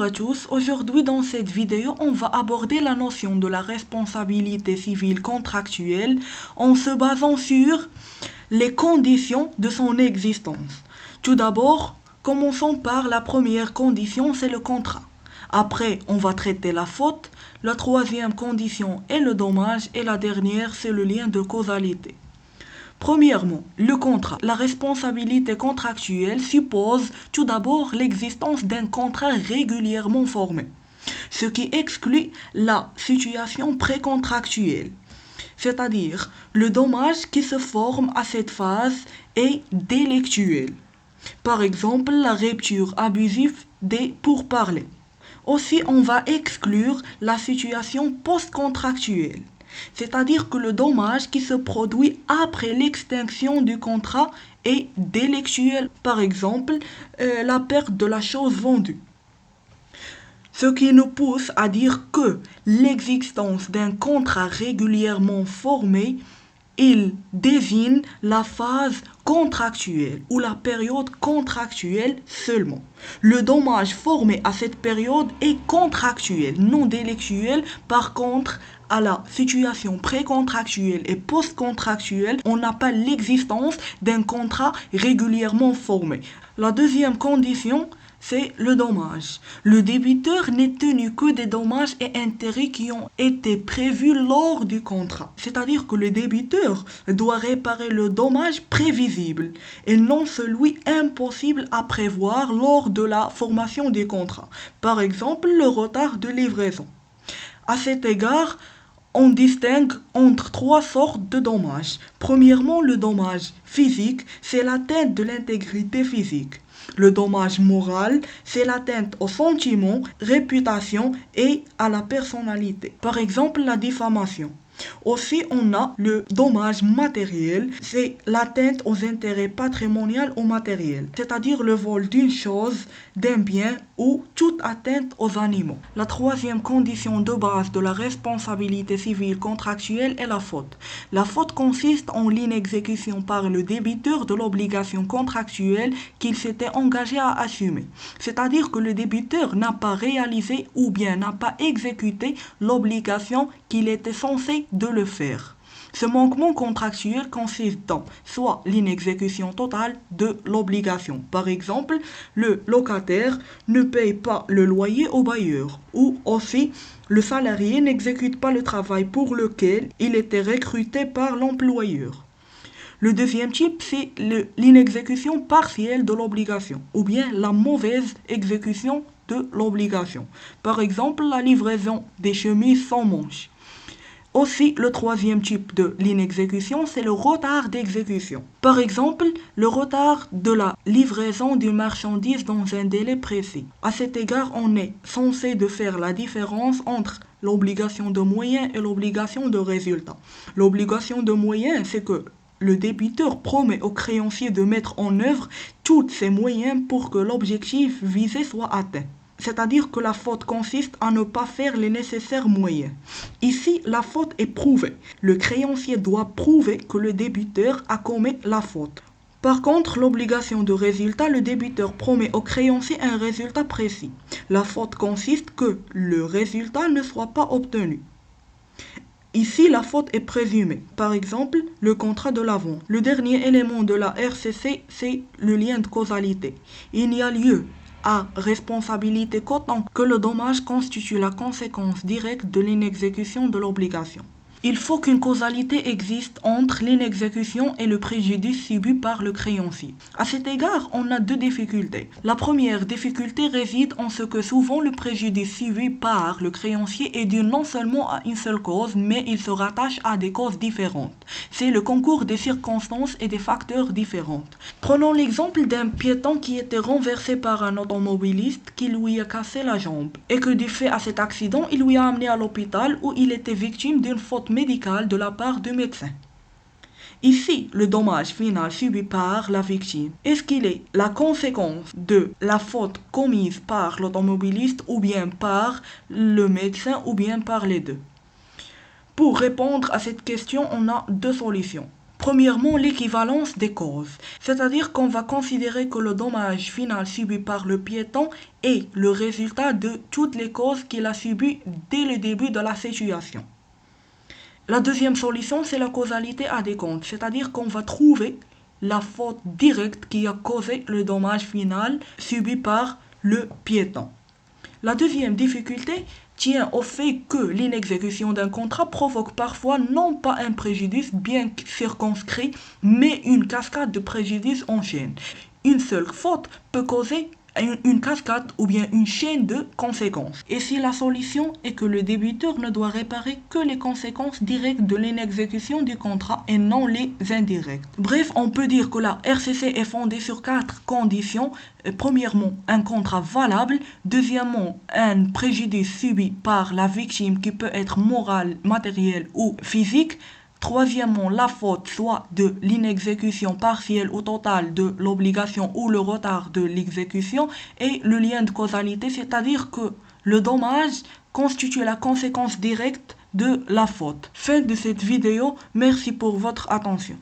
à tous, aujourd'hui dans cette vidéo on va aborder la notion de la responsabilité civile contractuelle en se basant sur les conditions de son existence. Tout d'abord, commençons par la première condition, c'est le contrat. Après, on va traiter la faute, la troisième condition est le dommage et la dernière c'est le lien de causalité. Premièrement, le contrat. La responsabilité contractuelle suppose tout d'abord l'existence d'un contrat régulièrement formé, ce qui exclut la situation précontractuelle, c'est-à-dire le dommage qui se forme à cette phase est délictuel. Par exemple, la rupture abusive des pourparlers. Aussi, on va exclure la situation post-contractuelle, c'est-à-dire que le dommage qui se produit après l'extinction du contrat est délictuel, par exemple la perte de la chose vendue. Ce qui nous pousse à dire que l'existence d'un contrat régulièrement formé, il désigne la phase contractuelle ou la période contractuelle seulement. Le dommage formé à cette période est contractuel, non délictuel. Par contre, à la situation précontractuelle et post-contractuelle, on n'a pas l'existence d'un contrat régulièrement formé. La deuxième condition, c'est le dommage. Le débiteur n'est tenu que des dommages et intérêts qui ont été prévus lors du contrat. C'est-à-dire que le débiteur doit réparer le dommage prévisible et non celui impossible à prévoir lors de la formation du contrat. Par exemple, le retard de livraison. À cet égard, on distingue entre trois sortes de dommages. Premièrement, le dommage physique, c'est l'atteinte de l'intégrité physique. Le dommage moral, c'est l'atteinte aux sentiments, réputation et à la personnalité. Par exemple, la diffamation. Aussi, on a le dommage matériel, c'est l'atteinte aux intérêts patrimoniaux ou matériels, c'est-à-dire le vol d'une chose, d'un bien ou toute atteinte aux animaux. La troisième condition de base de la responsabilité civile contractuelle est la faute. La faute consiste en l'inexécution par le débiteur de l'obligation contractuelle qu'il s'était engagé à assumer. C'est-à-dire que le débiteur n'a pas réalisé ou bien n'a pas exécuté l'obligation qu'il était censé de le faire. Ce manquement contractuel consiste dans soit l'inexécution totale de l'obligation. Par exemple, le locataire ne paye pas le loyer au bailleur. Ou aussi, le salarié n'exécute pas le travail pour lequel il était recruté par l'employeur. Le deuxième type, c'est l'inexécution partielle de l'obligation ou bien la mauvaise exécution de l'obligation. Par exemple, la livraison des chemises sans manches. Aussi, le troisième type de l'inexécution, c'est le retard d'exécution. Par exemple, le retard de la livraison d'une marchandise dans un délai précis. À cet égard, on est censé de faire la différence entre l'obligation de moyens et l'obligation de résultat. L'obligation de moyens, c'est que le débiteur promet au créancier de mettre en œuvre tous ses moyens pour que l'objectif visé soit atteint. C'est-à-dire que la faute consiste à ne pas faire les nécessaires moyens. Ici, la faute est prouvée. Le créancier doit prouver que le débiteur a commis la faute. Par contre, l'obligation de résultat, le débiteur promet au créancier un résultat précis. La faute consiste que le résultat ne soit pas obtenu. Ici, la faute est présumée. Par exemple, le contrat de la vente. Le dernier élément de la RCC, c'est le lien de causalité. Il y a lieu à responsabilité qu'autant que le dommage constitue la conséquence directe de l'inexécution de l'obligation. Il faut qu'une causalité existe entre l'inexécution et le préjudice subi par le créancier. À cet égard, on a deux difficultés. La première difficulté réside en ce que souvent le préjudice subi par le créancier est dû non seulement à une seule cause, mais il se rattache à des causes différentes. C'est le concours des circonstances et des facteurs différents. Prenons l'exemple d'un piéton qui était renversé par un automobiliste qui lui a cassé la jambe et que du fait à cet accident, il lui a amené à l'hôpital où il était victime d'une faute médicale de la part du médecin. Ici, le dommage final subi par la victime, est-ce qu'il est la conséquence de la faute commise par l'automobiliste ou bien par le médecin ou bien par les deux? Pour répondre à cette question, on a deux solutions. Premièrement, l'équivalence des causes, c'est-à-dire qu'on va considérer que le dommage final subi par le piéton est le résultat de toutes les causes qu'il a subies dès le début de la situation. La deuxième solution, c'est la causalité adéquate, c'est-à-dire qu'on va trouver la faute directe qui a causé le dommage final subi par le piéton. La deuxième difficulté tient au fait que l'inexécution d'un contrat provoque parfois non pas un préjudice bien circonscrit, mais une cascade de préjudices en chaîne. Une seule faute peut causer une cascade ou bien une chaîne de conséquences. Et si la solution est que le débiteur ne doit réparer que les conséquences directes de l'inexécution du contrat et non les indirectes. Bref, on peut dire que la RCC est fondée sur 4 conditions. Premièrement, un contrat valable. Deuxièmement, un préjudice subi par la victime qui peut être moral, matériel ou physique. Troisièmement, la faute soit de l'inexécution partielle ou totale de l'obligation ou le retard de l'exécution et le lien de causalité, c'est-à-dire que le dommage constitue la conséquence directe de la faute. Fin de cette vidéo, merci pour votre attention.